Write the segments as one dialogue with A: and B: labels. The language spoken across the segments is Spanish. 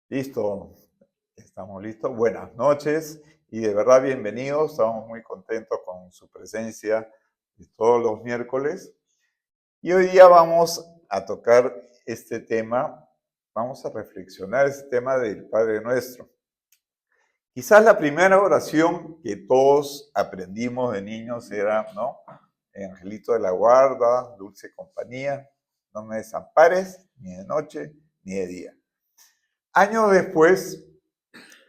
A: Listo, estamos listos. Buenas noches y de verdad bienvenidos. Estamos muy contentos con su presencia de todos los miércoles. Y hoy día vamos a tocar este tema, vamos a reflexionar este tema del Padre Nuestro. Quizás la primera oración que todos aprendimos de niños era, ¿no? Angelito de la guarda, dulce compañía, no me desampares ni de noche ni de día. Años después,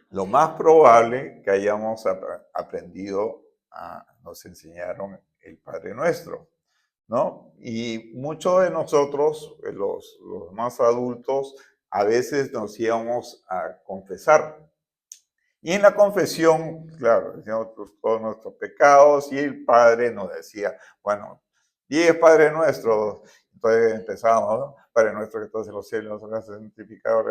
A: lo más probable que hayamos aprendido, nos enseñaron el Padre Nuestro, ¿no? Y muchos de nosotros, los más adultos, a veces nos íbamos a confesar. Y en la confesión, claro, decíamos todos nuestros pecados y el Padre nos decía, bueno, 10 Padre Nuestro. Entonces empezábamos, ¿no? Padre Nuestro que estás en los cielos, santificado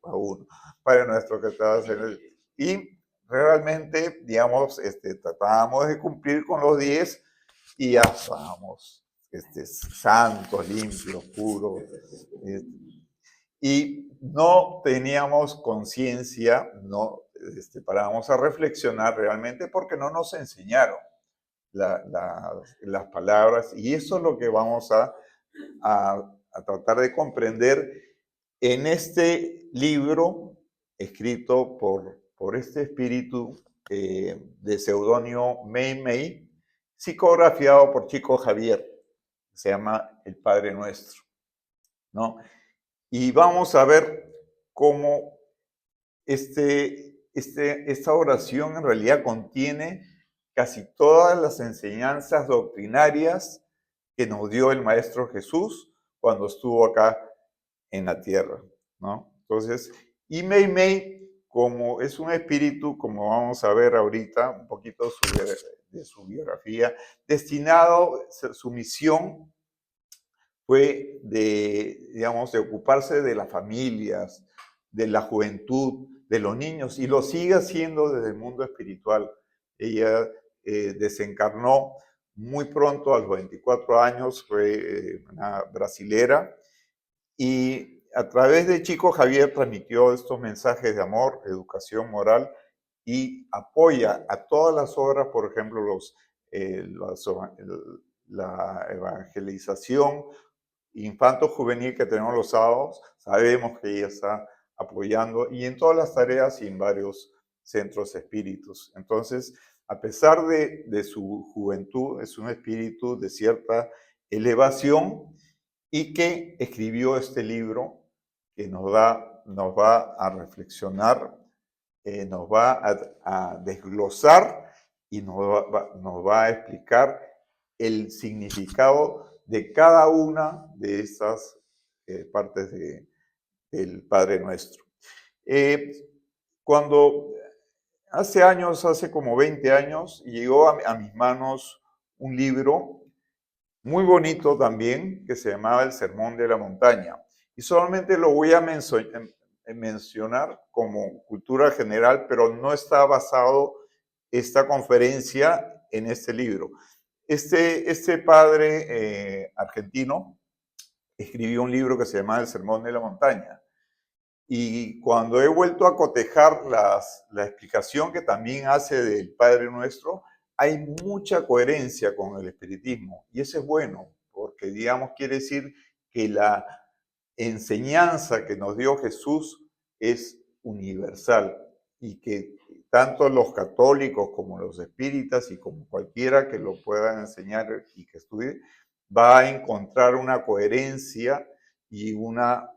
A: a uno. Padre Nuestro que estás en el... Y realmente, digamos, tratábamos de cumplir con los 10 y ya estábamos santos, limpios, puros. Y no teníamos conciencia, no parábamos a reflexionar realmente porque no nos enseñaron las palabras. Y eso es lo que vamos a tratar de comprender en este libro escrito por este espíritu de seudónimo Mei Mei, psicografiado por Chico Javier. Se llama El Padre Nuestro, ¿no? Y vamos a ver cómo esta oración en realidad contiene casi todas las enseñanzas doctrinarias que nos dio el Maestro Jesús cuando estuvo acá en la tierra, ¿no? Entonces, y Mei Mei, como es un espíritu, como vamos a ver ahorita, un poquito de su biografía, destinado, su misión fue digamos, de ocuparse de las familias, de la juventud, de los niños, y lo sigue haciendo desde el mundo espiritual. Ella desencarnó muy pronto, a los 24 años, fue una brasilera, y a través de Chico Javier transmitió estos mensajes de amor, educación moral, y apoya a todas las obras, por ejemplo, la evangelización infanto-juvenil que tenemos los sábados. Sabemos que ella está apoyando y en todas las tareas y en varios centros espíritus. Entonces, a pesar de su juventud, es un espíritu de cierta elevación y que escribió este libro que nos va a reflexionar, nos va a desglosar y nos va a explicar el significado de cada una de estas partes del Padre Nuestro. Eh, Cuando hace años, hace como 20 años, llegó a mis manos un libro muy bonito también, que se llamaba El Sermón de la Montaña. Y solamente lo voy a mencionar como cultura general, pero no está basado esta conferencia en este libro. Este padre argentino escribió un libro que se llama El Sermón de la Montaña. Y cuando he vuelto a cotejar la explicación que también hace del Padre Nuestro, hay mucha coherencia con el espiritismo. Y eso es bueno, porque digamos quiere decir que la enseñanza que nos dio Jesús es universal y que tanto los católicos como los espíritas y como cualquiera que lo pueda enseñar y que estudie, va a encontrar una coherencia y un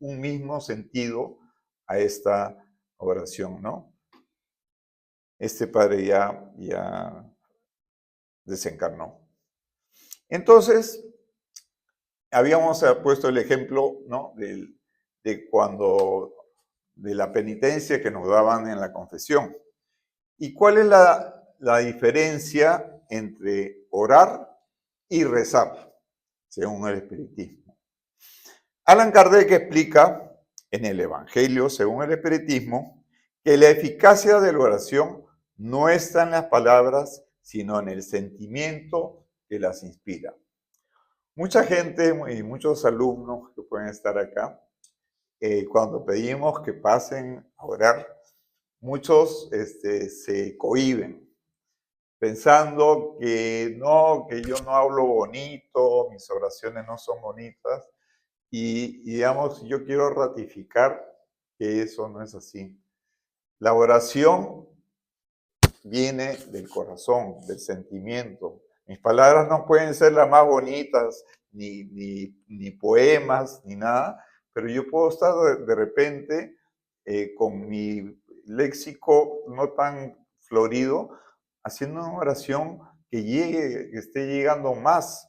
A: mismo sentido a esta oración, ¿no? Este padre ya desencarnó. Entonces, habíamos puesto el ejemplo, ¿no? De la penitencia que nos daban en la confesión. ¿Y cuál es la diferencia entre orar y rezar, según el espiritismo? Allan Kardec explica en el Evangelio, según el espiritismo, que la eficacia de la oración no está en las palabras, sino en el sentimiento que las inspira. Mucha gente y muchos alumnos que pueden estar acá cuando pedimos que pasen a orar, muchos se cohíben, pensando que no, que yo no hablo bonito, mis oraciones no son bonitas. Y digamos, yo quiero ratificar que eso no es así. La oración viene del corazón, del sentimiento. Mis palabras no pueden ser las más bonitas, ni poemas, ni nada, pero yo puedo estar de repente con mi léxico no tan florido, haciendo una oración que llegue, que esté llegando más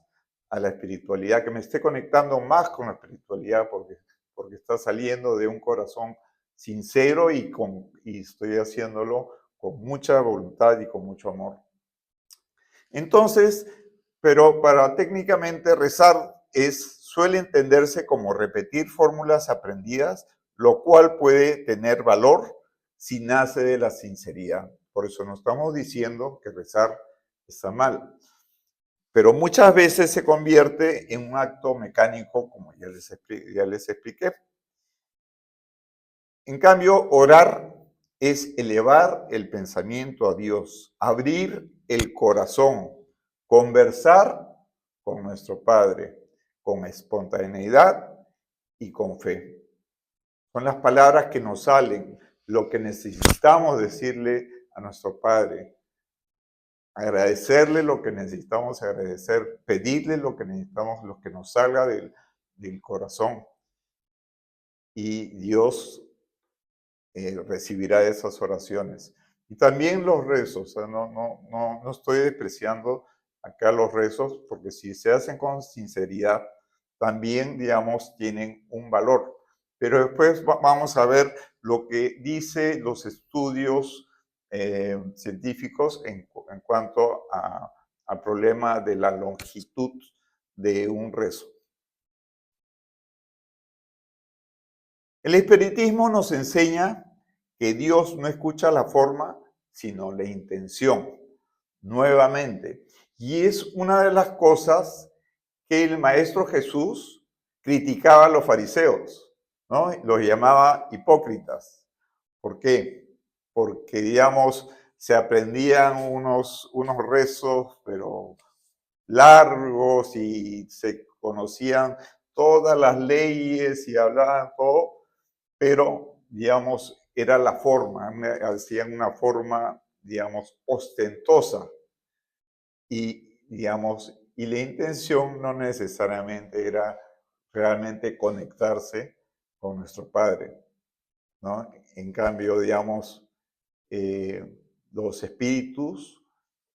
A: a la espiritualidad, que me esté conectando más con la espiritualidad, porque está saliendo de un corazón sincero y estoy haciéndolo con mucha voluntad y con mucho amor. Entonces, pero para técnicamente rezar suele entenderse como repetir fórmulas aprendidas, lo cual puede tener valor si nace de la sinceridad. Por eso no estamos diciendo que rezar está mal, pero muchas veces se convierte en un acto mecánico, como ya les expliqué. En cambio, orar es elevar el pensamiento a Dios, abrir el corazón, conversar con nuestro Padre, con espontaneidad y con fe. Son las palabras que nos salen, lo que necesitamos decirle a nuestro Padre, agradecerle lo que necesitamos agradecer, pedirle lo que necesitamos, lo que nos salga del corazón. Y Dios recibirá esas oraciones. Y también los rezos, o sea, no estoy despreciando acá los rezos, porque si se hacen con sinceridad, también, digamos, tienen un valor. Pero después vamos a ver lo que dicen los estudios científicos en cuanto al problema de la longitud de un rezo. El espiritismo nos enseña que Dios no escucha la forma, sino la intención, nuevamente. Y es una de las cosas que el Maestro Jesús criticaba a los fariseos, ¿no? Los llamaba hipócritas. ¿Por qué? Porque, digamos, se aprendían unos rezos, pero largos y se conocían todas las leyes y hablaban todo, pero, digamos, era la forma, hacían una forma, digamos, ostentosa y, digamos, y la intención no necesariamente era realmente conectarse con nuestro Padre, ¿no? En cambio, digamos, eh, los espíritus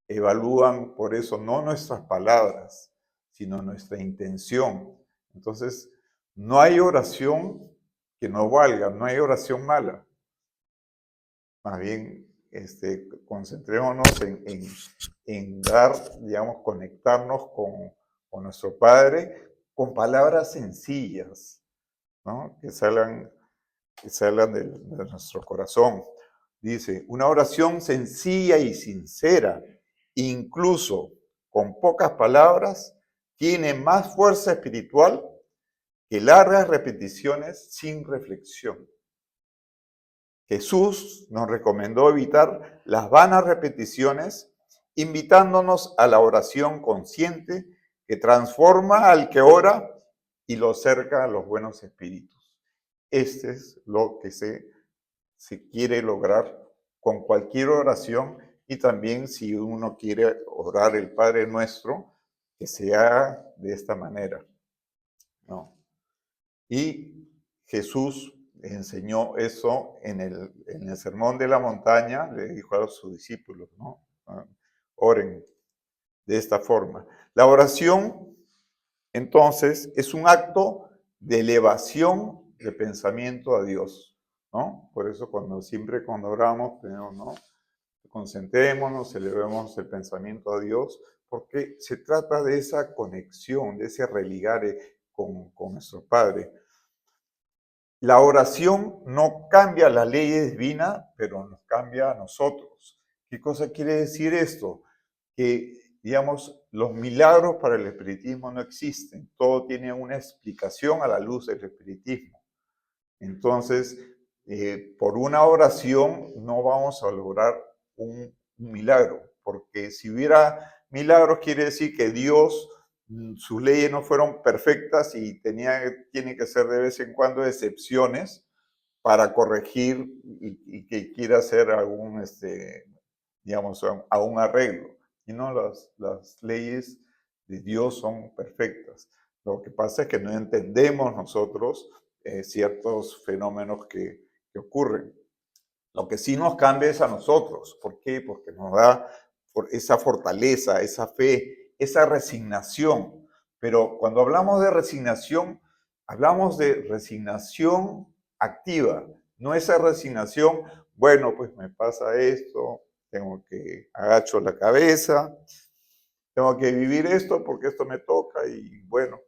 A: evalúan por eso no nuestras palabras, sino nuestra intención. Entonces, no hay oración que no valga, no hay oración mala. Más bien, concentrémonos en dar, digamos, conectarnos con nuestro Padre con palabras sencillas, ¿no? Que salgan de nuestro corazón. Dice, una oración sencilla y sincera, incluso con pocas palabras, tiene más fuerza espiritual que largas repeticiones sin reflexión. Jesús nos recomendó evitar las vanas repeticiones, invitándonos a la oración consciente que transforma al que ora y lo acerca a los buenos espíritus. Este es lo que se quiere lograr con cualquier oración y también si uno quiere orar el Padre Nuestro, que se haga de esta manera, ¿no? Y Jesús enseñó eso en el Sermón de la Montaña, le dijo a sus discípulos, ¿no? Oren de esta forma. La oración, entonces, es un acto de elevación de pensamiento a Dios, ¿no? Por eso siempre cuando oramos, ¿no? Concentrémonos, elevemos el pensamiento a Dios, porque se trata de esa conexión, de ese religare con nuestro Padre. La oración no cambia la ley divina, pero nos cambia a nosotros. ¿Qué cosa quiere decir esto? Que, digamos, los milagros para el espiritismo no existen. Todo tiene una explicación a la luz del espiritismo. Entonces, por una oración no vamos a lograr un milagro, porque si hubiera milagros quiere decir que Dios, sus leyes no fueron perfectas y tiene que ser de vez en cuando excepciones para corregir y que quiera hacer algún, digamos, a un arreglo. Y no, las leyes de Dios son perfectas. Lo que pasa es que no entendemos nosotros ciertos fenómenos que ocurren. Lo que sí nos cambia es a nosotros. ¿Por qué? Porque nos da esa fortaleza, esa fe, esa resignación. Pero cuando hablamos de resignación, hablamos de resignación activa, no esa resignación, bueno, pues me pasa esto, tengo que agacho la cabeza, tengo que vivir esto porque esto me toca y bueno,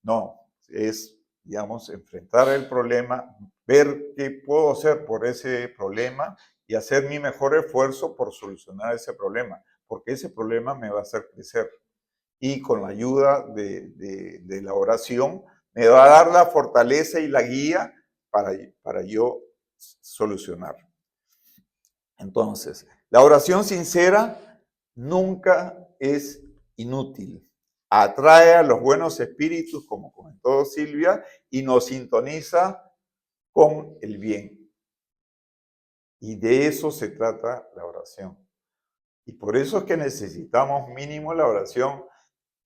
A: no, es, digamos, enfrentar el problema, ver qué puedo hacer por ese problema y hacer mi mejor esfuerzo por solucionar ese problema, porque ese problema me va a hacer crecer. Y con la ayuda de la oración, me va a dar la fortaleza y la guía para yo solucionar. Entonces, la oración sincera nunca es inútil. Atrae a los buenos espíritus, como comentó Silvia, y nos sintoniza con el bien. Y de eso se trata la oración. Y por eso es que necesitamos mínimo la oración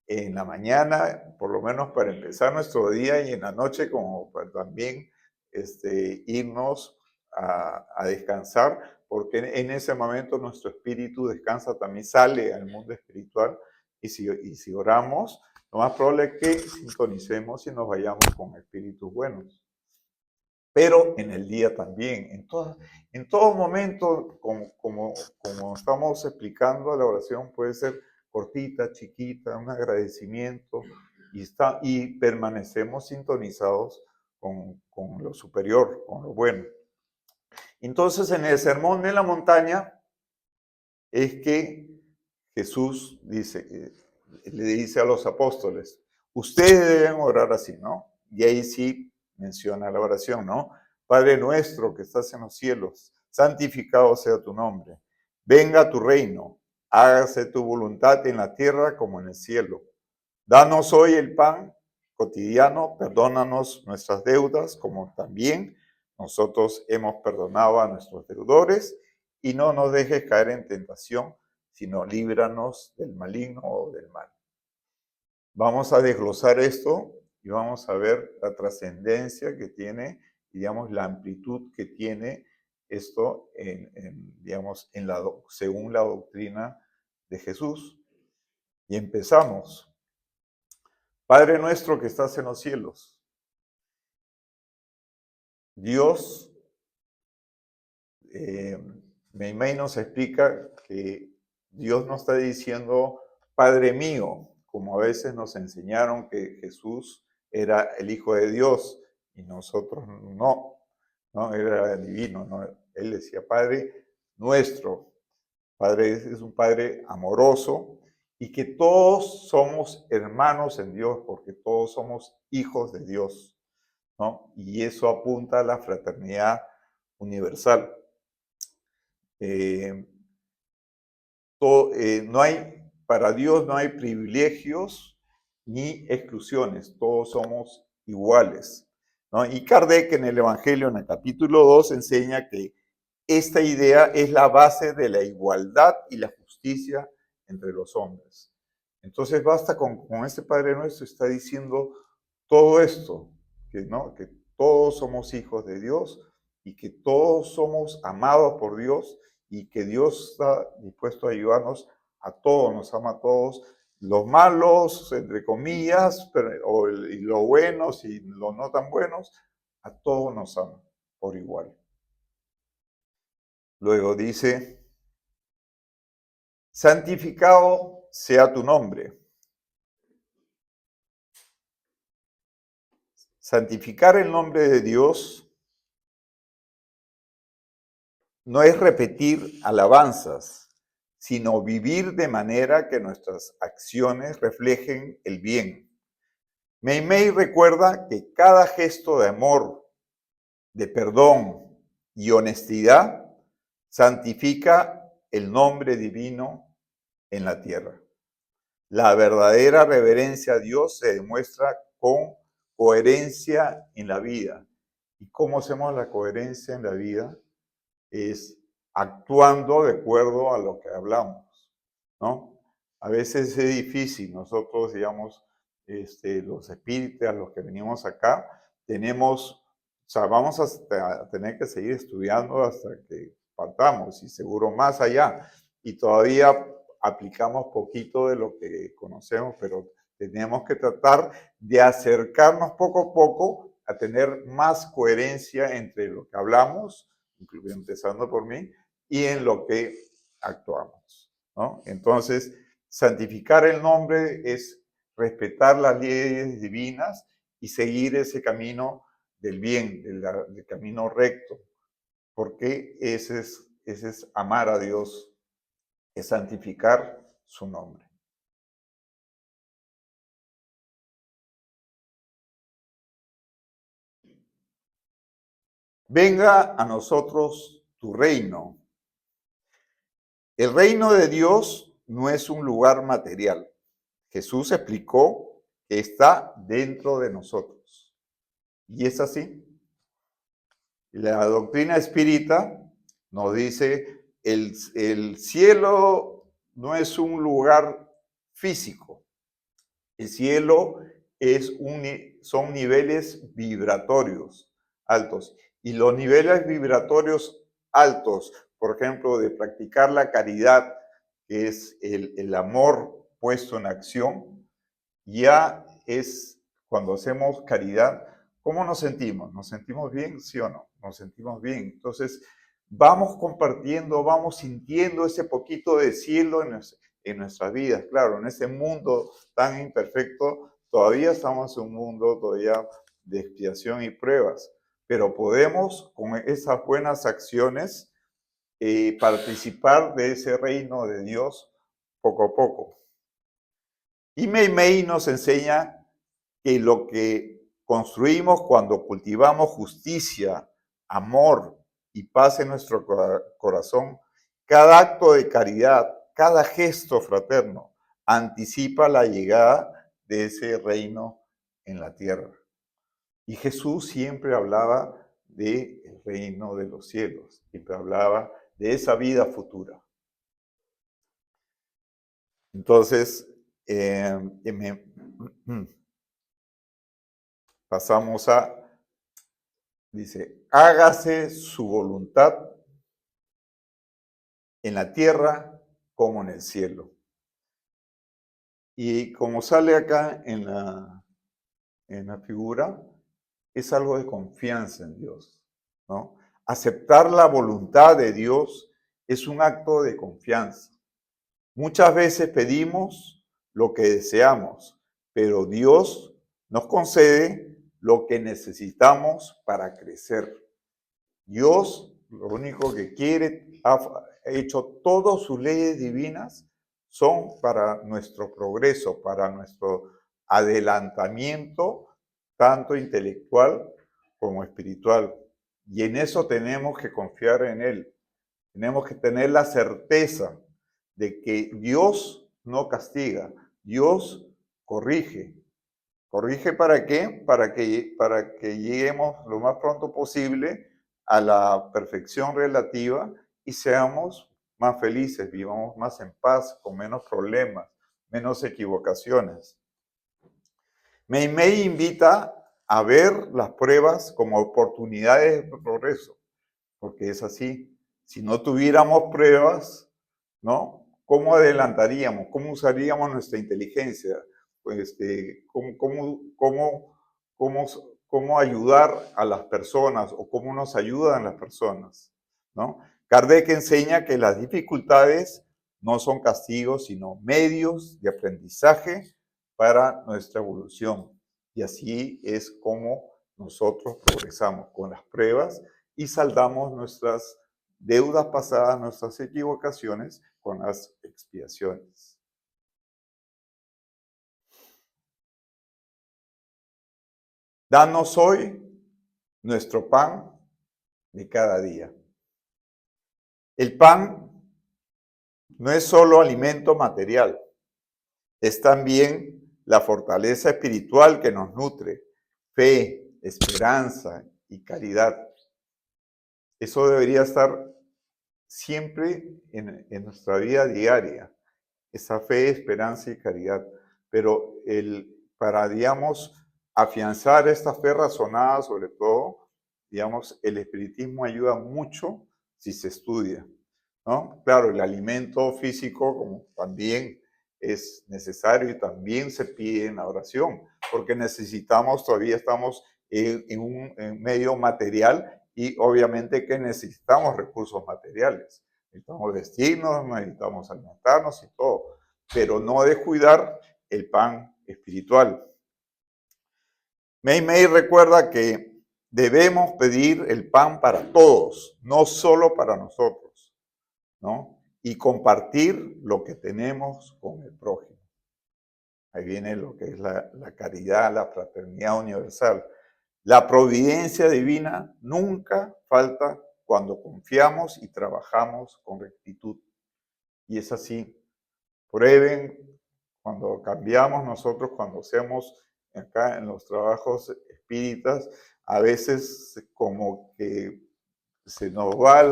A: en la mañana, por lo menos para empezar nuestro día, y en la noche como para también irnos a descansar, porque en ese momento nuestro espíritu descansa, también sale al mundo espiritual, y si oramos, lo más probable es que sintonicemos y nos vayamos con espíritus buenos. Pero en el día también, en todo momento, como estamos explicando, la oración puede ser cortita, chiquita, un agradecimiento, y permanecemos sintonizados con lo superior, con lo bueno. Entonces, en el Sermón de la Montaña es que Jesús le dice a los apóstoles, ustedes deben orar así, ¿no? Y ahí sí menciona la oración, ¿no? Padre nuestro que estás en los cielos, santificado sea tu nombre. Venga tu reino, hágase tu voluntad en la tierra como en el cielo. Danos hoy el pan cotidiano, perdónanos nuestras deudas como también nosotros hemos perdonado a nuestros deudores y no nos dejes caer en tentación, sino líbranos del maligno o del mal. Vamos a desglosar esto y vamos a ver la trascendencia que tiene, digamos, la amplitud que tiene esto digamos, según la doctrina de Jesús. Y empezamos. Padre nuestro que estás en los cielos. Dios, Meimei nos explica que Dios no está diciendo Padre mío, como a veces nos enseñaron que Jesús era el Hijo de Dios y nosotros no, era divino, no, él decía Padre nuestro. Padre es un Padre amoroso y que todos somos hermanos en Dios porque todos somos hijos de Dios, ¿no? Y eso apunta a la fraternidad universal. Para Dios no hay privilegios ni exclusiones, todos somos iguales, ¿no? Y Kardec en el Evangelio, en el capítulo 2, enseña que esta idea es la base de la igualdad y la justicia entre los hombres. Entonces basta con este Padre Nuestro, está diciendo todo esto, ¿no? Que todos somos hijos de Dios y que todos somos amados por Dios y que Dios está dispuesto a ayudarnos a todos, nos ama a todos, los malos, entre comillas, y los buenos y los no tan buenos, a todos nos ama por igual. Luego dice, santificado sea tu nombre. Santificar el nombre de Dios no es repetir alabanzas, sino vivir de manera que nuestras acciones reflejen el bien. Meimei recuerda que cada gesto de amor, de perdón y honestidad, santifica el nombre divino en la tierra. La verdadera reverencia a Dios se demuestra con coherencia en la vida. ¿Y cómo hacemos la coherencia en la vida? Es actuando de acuerdo a lo que hablamos, ¿no? A veces es difícil. Nosotros, digamos, los espíritas, los que venimos acá, tenemos, o sea, vamos a tener que seguir estudiando hasta que partamos y seguro más allá. Y todavía aplicamos poquito de lo que conocemos, pero tenemos que tratar de acercarnos poco a poco a tener más coherencia entre lo que hablamos, incluso empezando por mí, y en lo que actuamos, ¿no? Entonces, santificar el nombre es respetar las leyes divinas y seguir ese camino del bien, del camino recto, porque ese es amar a Dios, es santificar su nombre. Venga a nosotros tu reino. El reino de Dios no es un lugar material. Jesús explicó que está dentro de nosotros. Y es así. La doctrina espírita nos dice, el cielo no es un lugar físico. El cielo son niveles vibratorios altos. Y los niveles vibratorios altos, por ejemplo, de practicar la caridad, que es el amor puesto en acción, ya es cuando hacemos caridad, ¿cómo nos sentimos? ¿Nos sentimos bien, sí o no? Nos sentimos bien. Entonces, vamos compartiendo, vamos sintiendo ese poquito de cielo en nuestras vidas. Claro, en ese mundo tan imperfecto, todavía estamos en un mundo todavía de expiación y pruebas, pero podemos con esas buenas acciones participar de ese reino de Dios poco a poco. Y Mei Mei nos enseña que lo que construimos cuando cultivamos justicia, amor y paz en nuestro corazón, cada acto de caridad, cada gesto fraterno, anticipa la llegada de ese reino en la tierra. Y Jesús siempre hablaba del reino de los cielos, siempre hablaba de esa vida futura. Entonces, pasamos a, dice, hágase su voluntad en la tierra como en el cielo. Y como sale acá en la figura, es algo de confianza en Dios, ¿no? Aceptar la voluntad de Dios es un acto de confianza. Muchas veces pedimos lo que deseamos, pero Dios nos concede lo que necesitamos para crecer. Dios lo único que quiere, ha hecho todas sus leyes divinas, son para nuestro progreso, para nuestro adelantamiento, tanto intelectual como espiritual. Y en eso tenemos que confiar en Él. Tenemos que tener la certeza de que Dios no castiga, Dios corrige. ¿Corrige para qué? Para que lleguemos lo más pronto posible a la perfección relativa y seamos más felices, vivamos más en paz, con menos problemas, menos equivocaciones. Mei Mei invita a ver las pruebas como oportunidades de progreso, porque es así. Si no tuviéramos pruebas, ¿no? ¿Cómo adelantaríamos? ¿Cómo usaríamos nuestra inteligencia? Pues, cómo, cómo ayudar a las personas o cómo nos ayudan las personas, ¿no? Kardec enseña que las dificultades no son castigos, sino medios de aprendizaje para nuestra evolución. Y así es como nosotros progresamos con las pruebas y saldamos nuestras deudas pasadas, nuestras equivocaciones con las expiaciones. Danos hoy nuestro pan de cada día. El pan no es solo alimento material, es también la fortaleza espiritual que nos nutre, fe, esperanza y caridad. Eso debería estar siempre en nuestra vida diaria, esa fe, esperanza y caridad. Pero para, digamos, afianzar esta fe razonada, sobre todo, digamos, el espiritismo ayuda mucho si se estudia, ¿no? Claro, el alimento físico como también es necesario y también se pide en la oración, porque necesitamos, todavía estamos en medio material y obviamente que necesitamos recursos materiales. Necesitamos vestirnos, necesitamos alimentarnos y todo, pero no descuidar el pan espiritual. Mei Mei recuerda que debemos pedir el pan para todos, no solo para nosotros, ¿no? Y compartir lo que tenemos con el prójimo. Ahí viene lo que es la caridad, la fraternidad universal. La providencia divina nunca falta cuando confiamos y trabajamos con rectitud. Y es así. Prueben cuando cambiamos nosotros, cuando hacemos acá en los trabajos espíritas, a veces como que se nos va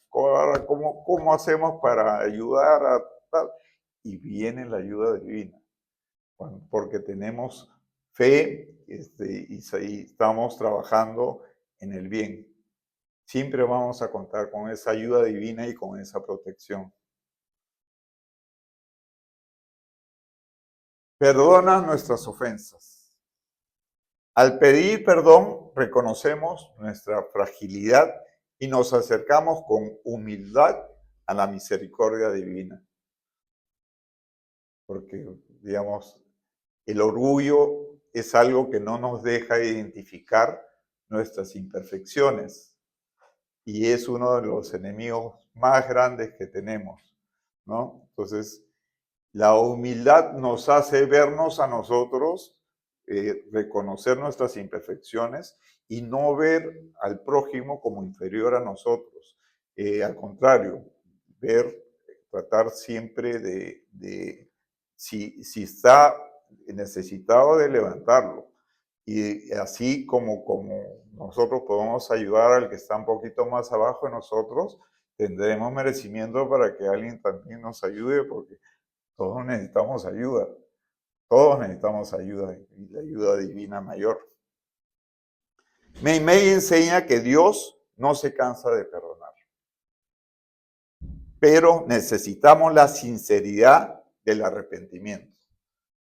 A: ¿cómo hacemos para ayudar a tal? Y viene la ayuda divina, porque tenemos fe y estamos trabajando en el bien. Siempre vamos a contar con esa ayuda divina y con esa protección. Perdona nuestras ofensas. Al pedir perdón, reconocemos nuestra fragilidad y nos acercamos con humildad a la misericordia divina. Porque, digamos, el orgullo es algo que no nos deja identificar nuestras imperfecciones y es uno de los enemigos más grandes que tenemos, ¿no? Entonces, la humildad nos hace vernos a nosotros, reconocer nuestras imperfecciones y no ver al prójimo como inferior a nosotros. Al contrario, tratar siempre si está necesitado de levantarlo. Y así como nosotros podemos ayudar al que está un poquito más abajo de nosotros, tendremos merecimiento para que alguien también nos ayude, porque todos necesitamos ayuda y la ayuda divina mayor. Mei Mei enseña que Dios no se cansa de perdonar, pero necesitamos la sinceridad del arrepentimiento.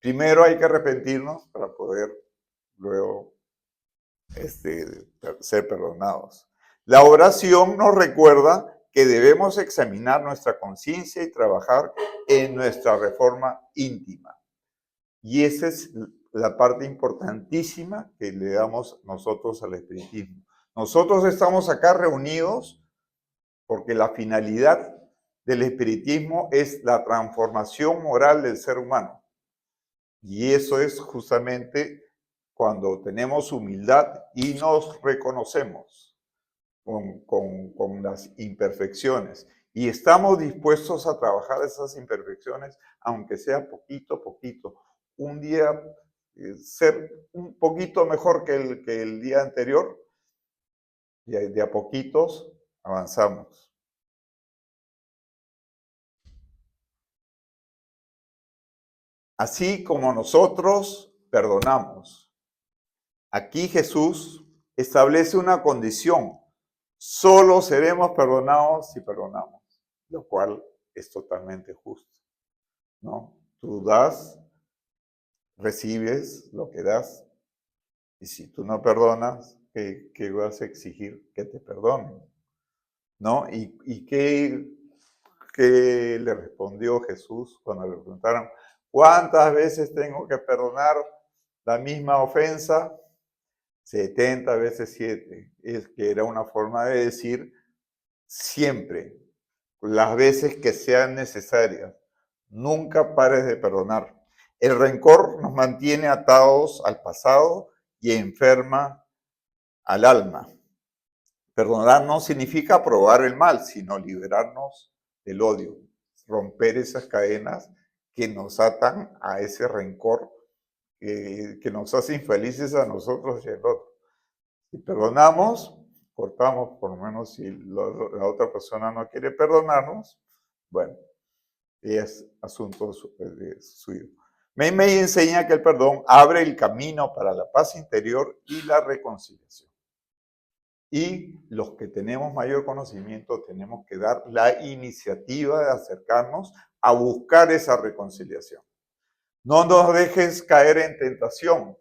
A: Primero hay que arrepentirnos para poder luego ser perdonados. La oración nos recuerda que debemos examinar nuestra conciencia y trabajar en nuestra reforma íntima. Y esa es la parte importantísima que le damos nosotros al espiritismo. Nosotros estamos acá reunidos porque la finalidad del espiritismo es la transformación moral del ser humano. Y eso es justamente cuando tenemos humildad y nos reconocemos con las imperfecciones. Y estamos dispuestos a trabajar esas imperfecciones, aunque sea poquito a poquito. Un día ser un poquito mejor que el día anterior, y de a poquitos avanzamos. Así como nosotros perdonamos. Aquí Jesús establece una condición. Solo seremos perdonados si perdonamos, lo cual es totalmente justo, ¿no? Tú das, recibes lo que das, y si tú no perdonas, ¿qué vas a exigir que te perdonen? ¿No? ¿Y qué le respondió Jesús cuando le preguntaron, ¿cuántas veces tengo que perdonar la misma ofensa? 70 veces 7. Es que era una forma de decir siempre, las veces que sean necesarias. Nunca pares de perdonar. El rencor nos mantiene atados al pasado y enferma al alma. Perdonar no significa aprobar el mal, sino liberarnos del odio, romper esas cadenas que nos atan a ese rencor que nos hace infelices a nosotros y al otro. Si perdonamos, cortamos, por lo menos si la otra persona no quiere perdonarnos, bueno, es asunto suyo. Mei Mei enseña que el perdón abre el camino para la paz interior y la reconciliación. Y los que tenemos mayor conocimiento tenemos que dar la iniciativa de acercarnos a buscar esa reconciliación. No nos dejes caer en tentación.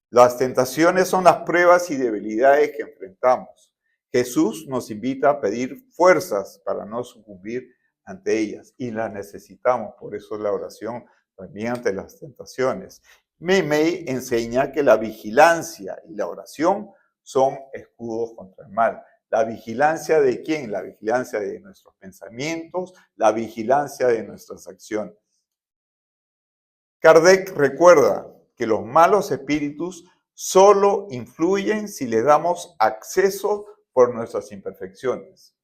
A: Las tentaciones son las pruebas y debilidades que enfrentamos. Jesús nos invita a pedir fuerzas para no sucumbir ante ellas y las necesitamos. Por eso la oración también ante las tentaciones. Mei Mei enseña que la vigilancia y la oración son escudos contra el mal. ¿La vigilancia de quién? La vigilancia de nuestros pensamientos, la vigilancia de nuestras acciones. Kardec recuerda que los malos espíritus solo influyen si les damos acceso por nuestras imperfecciones.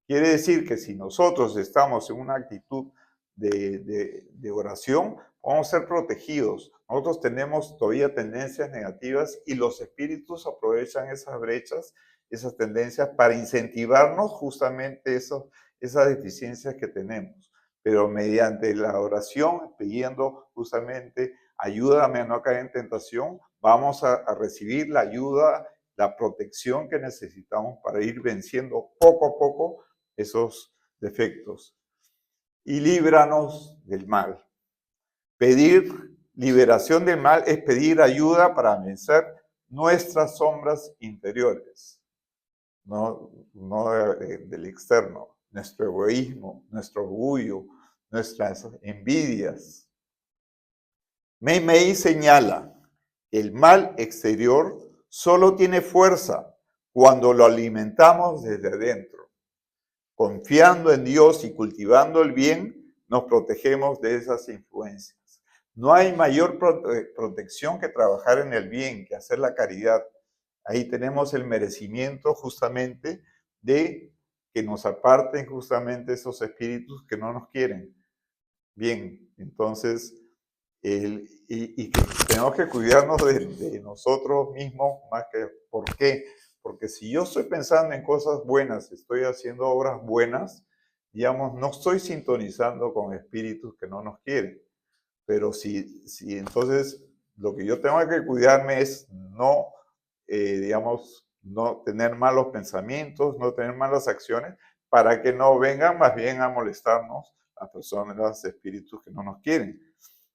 A: Quiere decir que si nosotros estamos en una actitud de oración, vamos a ser protegidos. Nosotros tenemos todavía tendencias negativas y los espíritus aprovechan esas brechas, esas tendencias para incentivarnos justamente esas deficiencias que tenemos. Pero mediante la oración, pidiendo justamente ayúdame a no caer en tentación, vamos a recibir la ayuda, la protección que necesitamos para ir venciendo poco a poco esos defectos. Y líbranos del mal. Pedir liberación del mal es pedir ayuda para vencer nuestras sombras interiores, no del externo, nuestro egoísmo, nuestro orgullo, nuestras envidias. Mei Mei señala que el mal exterior solo tiene fuerza cuando lo alimentamos desde adentro. Confiando en Dios y cultivando el bien, nos protegemos de esas influencias. No hay mayor protección que trabajar en el bien, que hacer la caridad. Ahí tenemos el merecimiento justamente de que nos aparten justamente esos espíritus que no nos quieren. Bien, entonces, y que tenemos que cuidarnos de nosotros mismos más que, ¿por qué? Porque si yo estoy pensando en cosas buenas, estoy haciendo obras buenas, digamos, no estoy sintonizando con espíritus que no nos quieren. Pero si entonces lo que yo tengo que cuidarme es no, digamos, no tener malos pensamientos, no tener malas acciones, para que no vengan más bien a molestarnos a personas, los espíritus que no nos quieren,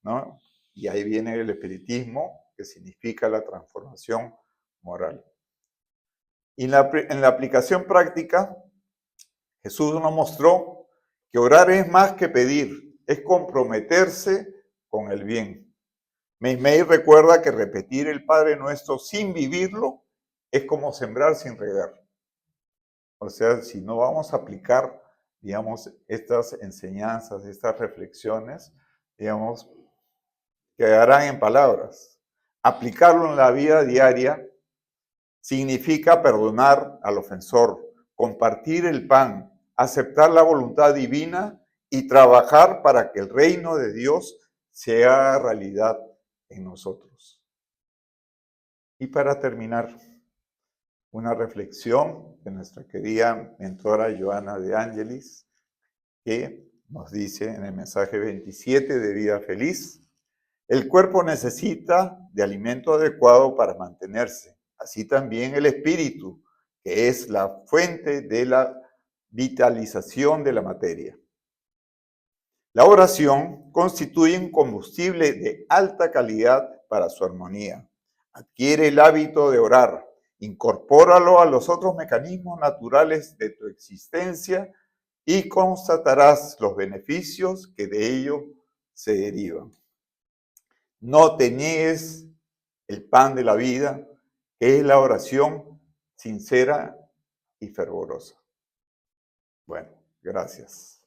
A: ¿no? Y ahí viene el espiritismo, que significa la transformación moral. Y en la aplicación práctica, Jesús nos mostró que orar es más que pedir, es comprometerse con el bien. Mei Mei recuerda que repetir el Padre Nuestro sin vivirlo es como sembrar sin regar. O sea, si no vamos a aplicar, digamos, estas enseñanzas, estas reflexiones, digamos, quedarán en palabras. Aplicarlo en la vida diaria significa perdonar al ofensor, compartir el pan, aceptar la voluntad divina y trabajar para que el reino de Dios se haga realidad en nosotros. Y para terminar, una reflexión de nuestra querida mentora Joana de Angelis, que nos dice en el mensaje 27 de Vida Feliz: el cuerpo necesita de alimento adecuado para mantenerse, así también el espíritu, que es la fuente de la vitalización de la materia. La oración constituye un combustible de alta calidad para su armonía. Adquiere el hábito de orar, incorpóralo a los otros mecanismos naturales de tu existencia y constatarás los beneficios que de ello se derivan. No te niegues el pan de la vida, que es la oración sincera y fervorosa. Bueno, gracias.